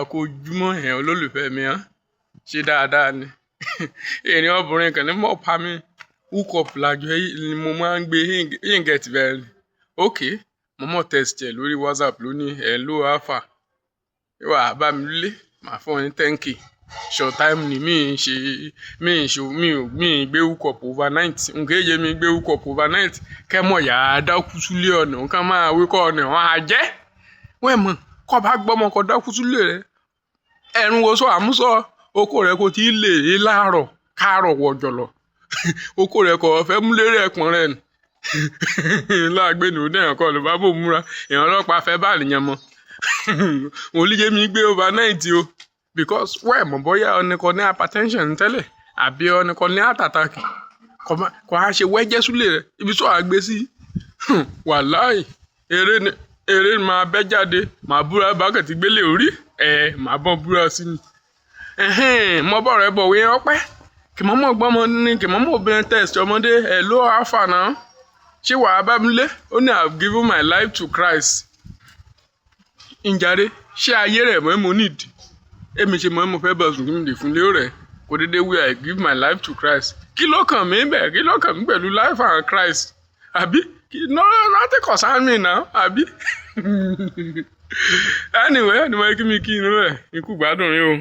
kó ojúmọ́ ẹ̀ olólùfẹ́ mi hàn ṣe dáadáa ni èèyàn obìnrin kan ní mọ̀ pa mí hookup lájọ ni mo máa ń gbé yíǹgẹ̀tì bẹ́ẹ̀ ni ok mo mọ̀ text ẹ̀ lórí WhatsApp lónìí hello alpha ìwà bá mi lé màá fún ọ ní 10k short time ni mi gbé hookup overnight nǹkan èyí mi gbé hookup overnight kẹ́mọ̀ yà á dákú súlé ọ̀nà nǹkan máa wíkọ́ ọ̀nà wọn á jẹ́ wẹ́ẹ̀ mọ̀ kọ́ bá gbọ́mọ kọ́ dákú súlé rẹ̀ ẹ̀rùn wo sọ àmúsọ oko rẹ̀ kò tí ì lè é láàárọ̀ káàárọ̀ wọ̀jọ̀lọ̀ oko rẹ̀ kò fẹ́ múlẹ́rì ẹ̀pọ̀n rẹ̀ nù láàgbénu dẹ̀yàn kọ́ ló bá bò múra èèyàn ọlọ́pàá fẹ́ bá nìyẹn mọ́ òun lè jẹ́ mi gbé overnight o because wẹ́ẹ̀ mọ̀ bóyá ọ̀nìkan ní hypertension tẹ́lẹ̀ àbí ọ̀nìkan ní heart attack kò á ṣe wẹ́jẹ́ súlé rẹ̀ ibi tó àgbé sí wàláì eré máa bẹ́ jáde màá búra bákẹ́tì gbélé orí màá bọ́ búra sí ni mo bọ̀ rẹ̀ bọ̀ wí ọpẹ́ kì mọ́ mọ́ gbọ́mọ ní kì mọ́ mọ́ obìnrin test ọmọdé ló alpha náà ṣé wàá bá mi lé ó ní I have given my life to Christ ìjàre ṣé ayé rẹ̀ mọ́ mo need èmi ṣe mọ́ mo fẹ́ bọ̀ sùn kí mi lè fún lé rẹ̀ kò dédé wí I give my life to Christ kí ló kàn mí bẹ̀ kí ló kàn mí pẹ̀lú life and Christ àbí nothing concern me now àbí anyway kí mi kí inú rẹ̀ ikú gbádùn rí o.